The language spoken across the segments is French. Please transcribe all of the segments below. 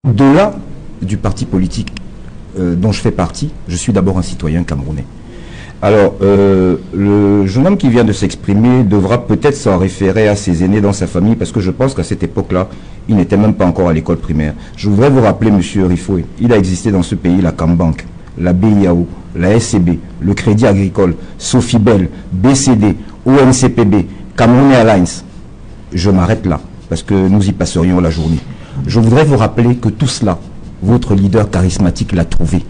Au-delà du parti politique dont je fais partie, je suis d'abord un citoyen camerounais. Alors, le jeune homme qui vient de s'exprimer devra peut-être s'en référer à ses aînés dans sa famille, parce que je pense qu'à cette époque-là, il n'était même pas encore à l'école primaire. Je voudrais vous rappeler, monsieur Rifoué, il a existé dans ce pays la Cambank, la BIAO, la SCB, le Crédit Agricole, Sofibel, BCD, ONCPB, Cameroun Airlines. Je m'arrête là, parce que nous y passerions la journée. Je voudrais vous rappeler que tout cela, votre leader charismatique l'a trouvé.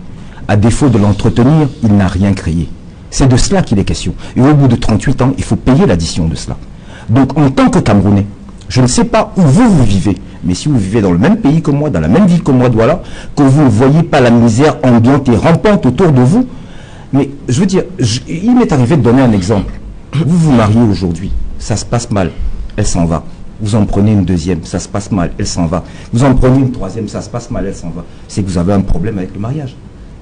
À défaut de l'entretenir, il n'a rien créé. C'est de cela qu'il est question. Et au bout de 38 ans, il faut payer l'addition de cela. Donc, en tant que Camerounais, je ne sais pas où vous vivez, mais si vous vivez dans le même pays que moi, dans la même ville que moi, Douala, que vous ne voyez pas la misère ambiante et rampante autour de vous, mais je veux dire, il m'est arrivé de donner un exemple. Vous vous mariez aujourd'hui, ça se passe mal, elle s'en va. Vous en prenez une deuxième, ça se passe mal, elle s'en va. Vous en prenez une troisième, ça se passe mal, elle s'en va. C'est que vous avez un problème avec le mariage.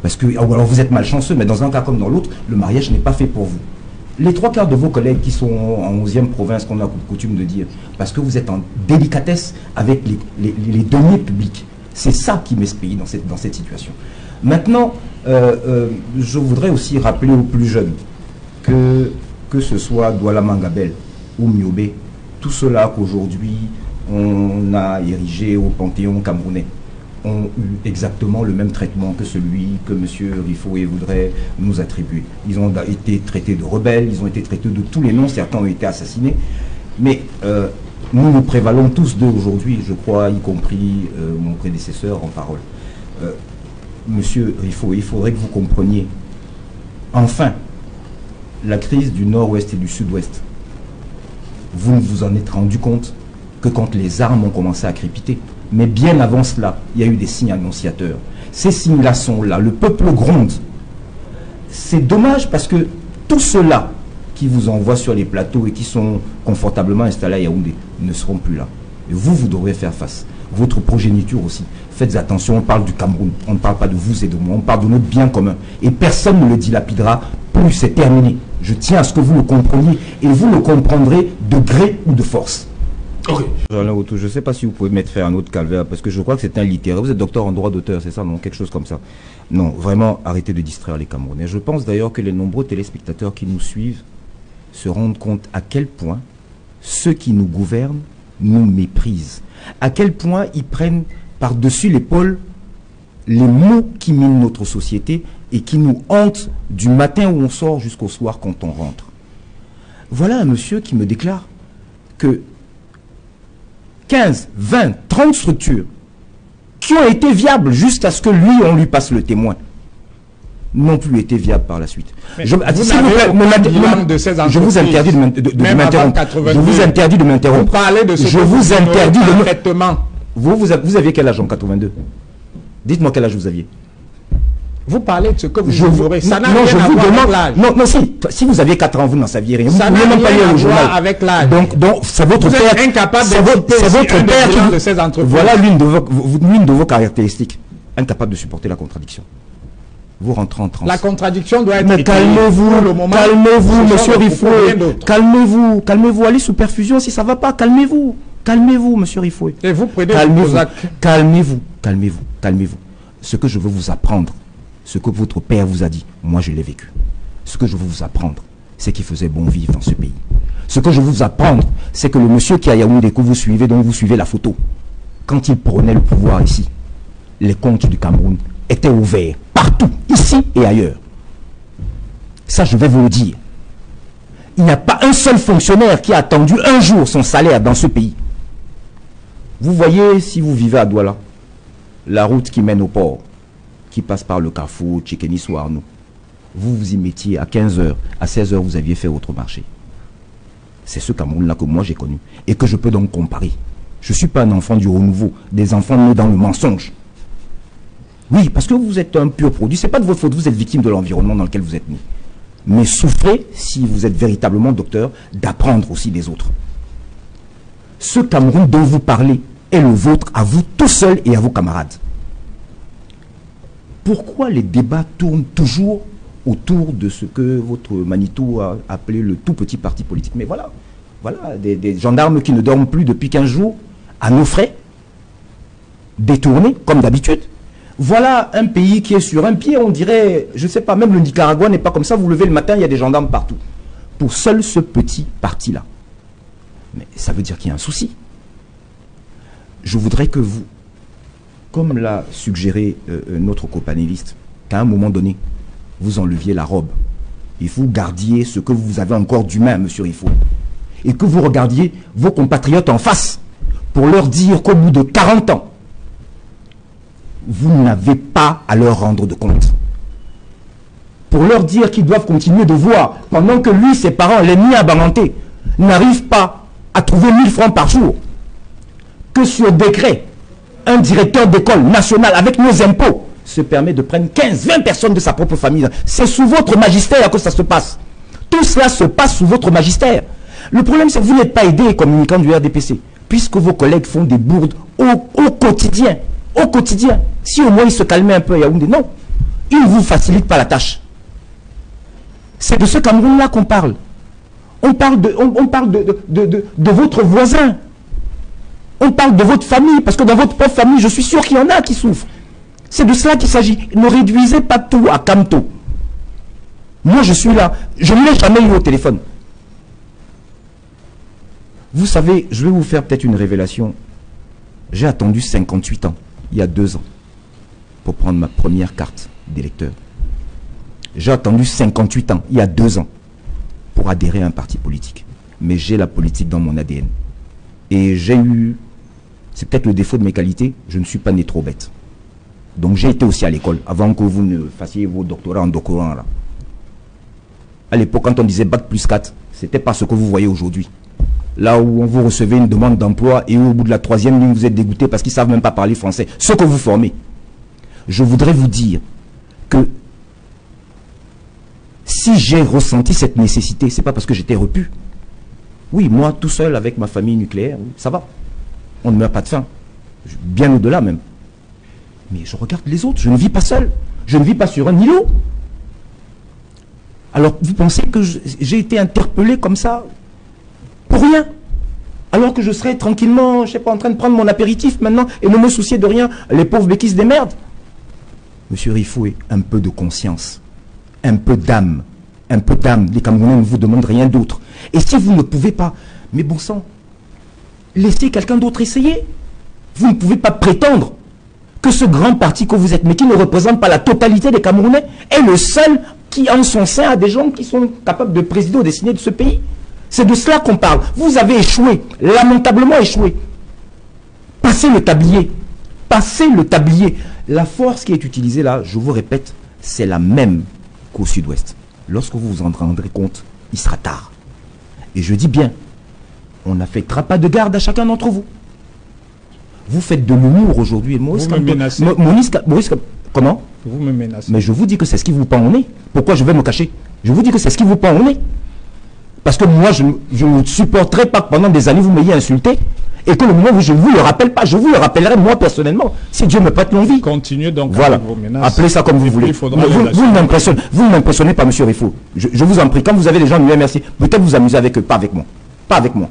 Parce que, ou alors vous êtes malchanceux, mais dans un cas comme dans l'autre, le mariage n'est pas fait pour vous. Les trois quarts de vos collègues qui sont en 11e province, qu'on a coutume de dire, parce que vous êtes en délicatesse avec les deniers publics. C'est ça qui m'esprit dans cette situation. Maintenant, je voudrais aussi rappeler aux plus jeunes que ce soit Douala Mangabel ou Miobé, tout cela qu'aujourd'hui on a érigé au Panthéon camerounais ont eu exactement le même traitement que celui que M. Rifoué voudrait nous attribuer. Ils ont été traités de rebelles, ils ont été traités de tous les noms, certains ont été assassinés, mais nous nous prévalons tous d'eux aujourd'hui, je crois, y compris mon prédécesseur en parole. Monsieur Rifoué, il faudrait que vous compreniez, enfin, la crise du nord-ouest et du sud-ouest. Vous ne vous en êtes rendu compte que quand les armes ont commencé à crépiter. Mais bien avant cela, il y a eu des signes annonciateurs. Ces signes-là sont là. Le peuple gronde. C'est dommage parce que tous ceux-là qui vous envoient sur les plateaux et qui sont confortablement installés à Yaoundé ne seront plus là. Et vous devrez faire face. Votre progéniture aussi. Faites attention, on parle du Cameroun. On ne parle pas de vous et de moi. On parle de notre bien commun. Et personne ne le dilapidera. Plus c'est terminé. Je tiens à ce que vous le compreniez. Et vous le comprendrez de gré ou de force. Ok. Je ne sais pas si vous pouvez mettre faire un autre calvaire, parce que je crois que c'est un littéraire. Vous êtes docteur en droit d'auteur, c'est ça, non? Quelque chose comme ça. Non, vraiment, arrêtez de distraire les Camerounais. Je pense d'ailleurs que les nombreux téléspectateurs qui nous suivent se rendent compte à quel point ceux qui nous gouvernent nous méprisent. À quel point ils prennent par-dessus l'épaule les maux qui minent notre société et qui nous hantent du matin où on sort jusqu'au soir quand on rentre. Voilà un monsieur qui me déclare que 15, 20, 30 structures qui ont été viables jusqu'à ce que lui, on lui passe le témoin, n'ont plus été viables par la suite. Je vous interdis de m'interrompre. Je vous interdis de m'interrompre. Vous parlez de ce je vous interdis de traitement. Vous aviez quel âge en 82? Dites-moi quel âge vous aviez. Vous parlez de ce que vous ignorez. Ça n'a rien à voir avec l'âge. Non, si vous aviez 4 ans, vous n'en saviez rien. Ça n'a rien à voir avec l'âge. Donc c'est votre père. Vous êtes incapable de votre père de ces entreprises. Voilà l'une de vos caractéristiques. Incapable de supporter la contradiction. Vous rentrez en transe. La contradiction doit être... Mais calmez-vous, monsieur Rifoué. Calmez-vous. Allez sous perfusion si ça ne va pas. Calmez-vous, monsieur Rifoué. Et vous prenez Calmez-vous. Ce que je veux vous apprendre, ce que votre père vous a dit, moi je l'ai vécu. Ce que je veux vous apprendre, c'est qu'il faisait bon vivre dans ce pays. Ce que je veux vous apprendre, c'est que le monsieur qui a Yaoundé, que vous suivez, dont vous suivez la photo, quand il prenait le pouvoir ici, les comptes du Cameroun étaient ouverts partout, ici et ailleurs. Ça, je vais vous le dire. Il n'y a pas un seul fonctionnaire qui a attendu un jour son salaire dans ce pays. Vous voyez, si vous vivez à Douala, la route qui mène au port, qui passe par le Carrefour, Tchékénis ou Arnaud, vous y mettiez à 15h, à 16h, vous aviez fait votre marché. C'est ce Cameroun-là que moi j'ai connu et que je peux donc comparer. Je ne suis pas un enfant du renouveau, des enfants nés dans le mensonge. Oui, parce que vous êtes un pur produit, ce n'est pas de votre faute, vous êtes victime de l'environnement dans lequel vous êtes né. Mais souffrez, si vous êtes véritablement docteur, d'apprendre aussi des autres. Ce Cameroun dont vous parlez est le vôtre à vous tout seul et à vos camarades. Pourquoi les débats tournent toujours autour de ce que votre Manitou a appelé le tout petit parti politique? Mais voilà, des gendarmes qui ne dorment plus depuis 15 jours, à nos frais, détourné, comme d'habitude. Voilà un pays qui est sur un pied, on dirait, je ne sais pas, même le Nicaragua n'est pas comme ça, vous levez le matin, il y a des gendarmes partout. Pour seul ce petit parti-là. Mais ça veut dire qu'il y a un souci. Je voudrais que vous, comme l'a suggéré notre copanéliste, qu'à un moment donné, vous enleviez la robe. Et vous gardiez ce que vous avez encore d'humain, monsieur Rifo. Et que vous regardiez vos compatriotes en face pour leur dire qu'au bout de 40 ans, vous n'avez pas à leur rendre de compte. Pour leur dire qu'ils doivent continuer de voir, pendant que lui, ses parents, l'ennemi abananté, n'arrivent pas à trouver 1000 francs par jour, que sur décret, un directeur d'école nationale avec nos impôts se permet de prendre 15-20 personnes de sa propre famille. C'est sous votre magistère que ça se passe. Tout cela se passe sous votre magistère. Le problème, c'est que vous n'êtes pas aidé, communicant du RDPC, puisque vos collègues font des bourdes au quotidien. Au quotidien. Si au moins ils se calmaient un peu à Yaoundé, non. Ils ne vous facilitent pas la tâche. C'est de ce Cameroun-là qu'on parle. On parle de votre voisin. On parle de votre famille, parce que dans votre propre famille, je suis sûr qu'il y en a qui souffrent. C'est de cela qu'il s'agit. Ne réduisez pas tout à Camto. Moi, je suis là. Je ne l'ai jamais eu au téléphone. Vous savez, je vais vous faire peut-être une révélation. J'ai attendu 58 ans, il y a 2 ans, pour prendre ma première carte d'électeur. J'ai attendu 58 ans, il y a 2 ans, pour adhérer à un parti politique. Mais j'ai la politique dans mon ADN. Et j'ai eu, c'est peut-être le défaut de mes qualités, je ne suis pas né trop bête. Donc j'ai été aussi à l'école, avant que vous ne fassiez vos doctorats en doctorant là. À l'époque, quand on disait Bac plus 4, c'était pas ce que vous voyez aujourd'hui. Là où vous recevez une demande d'emploi et au bout de la 3e ligne, vous êtes dégoûté parce qu'ils ne savent même pas parler français. Ce que vous formez. Je voudrais vous dire que si j'ai ressenti cette nécessité, ce n'est pas parce que j'étais repu. Oui, moi, tout seul avec ma famille nucléaire, ça va. On ne meurt pas de faim. Bien au-delà même. Mais je regarde les autres. Je ne vis pas seul. Je ne vis pas sur un îlot. Alors, vous pensez que j'ai été interpellé comme ça pour rien, alors que je serais tranquillement, je sais pas, en train de prendre mon apéritif maintenant et ne me soucier de rien, les pauvres béquilles se démerdent. Monsieur Rifoué, un peu de conscience, un peu d'âme, les Camerounais ne vous demandent rien d'autre. Et si vous ne pouvez pas, mais bon sang, laissez quelqu'un d'autre essayer. Vous ne pouvez pas prétendre que ce grand parti que vous êtes, mais qui ne représente pas la totalité des Camerounais, est le seul qui en son sein a des gens qui sont capables de présider ou dessiner de ce pays. C'est de cela qu'on parle. Vous avez échoué, lamentablement échoué. Passez le tablier. Passez le tablier. La force qui est utilisée là, je vous répète, c'est la même qu'au sud-ouest. Lorsque vous vous en rendrez compte, il sera tard. Et je dis bien, on n'affectera pas de garde à chacun d'entre vous. Vous faites de l'humour aujourd'hui. Vous me menacez. Comment? Vous me menacez. Mais je vous dis que c'est ce qui vous pend au nez. Pourquoi je vais me cacher? Je vous dis que c'est ce qui vous pend au nez. Parce que moi, je ne supporterai pas que pendant des années, vous m'ayez insulté et que le moment où je ne vous le rappelle pas, je vous le rappellerai moi personnellement, si Dieu me prête longue vie. Continuez donc voilà. avec vos menaces. Appelez ça comme vous voulez. Vous ne m'impressionnez pas, monsieur Rifo. Je vous en prie, quand vous avez des gens, merci. Peut-être vous amusez avec eux, pas avec moi. Pas avec moi.